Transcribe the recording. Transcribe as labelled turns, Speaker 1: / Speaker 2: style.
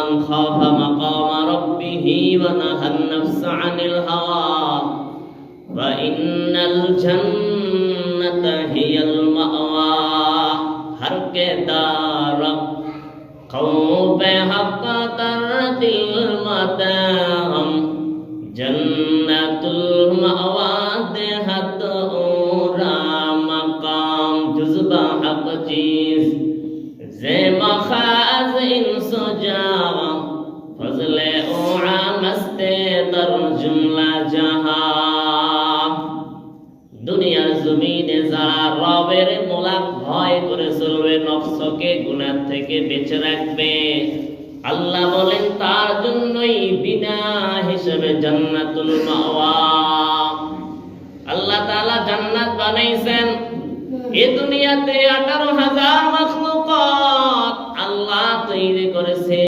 Speaker 1: মান খাফা মাকামা রাব্বিহি ওয়া নাহান নাফসা আনিল হাওয়া ওয়া ইন্নাল জান্নাতা হিয়াল মাওয়া। হর কে দারব কওবে হক তারদিল মাতাম জন্নাতুল মাওয়া দেহাত ওরা মাকাম জুজবা হক চিজ যে মখাজ ইনসুজা ফজলে ওরা মস্তে দর জুমলা জাহা। দুনিয়ার জমিনে যারা রবের মোলা ভয় করে চলবে, নফসকে গুনাহ থেকে বেঁচে রাখবে, আল্লাহ বলেন তার জন্যই বিনা হিসেবে জান্নাতুল মাওয়া। আল্লাহ তাআলা জান্নাত বানাইছেন। এই দুনিয়াতে 18,000 মাখলুক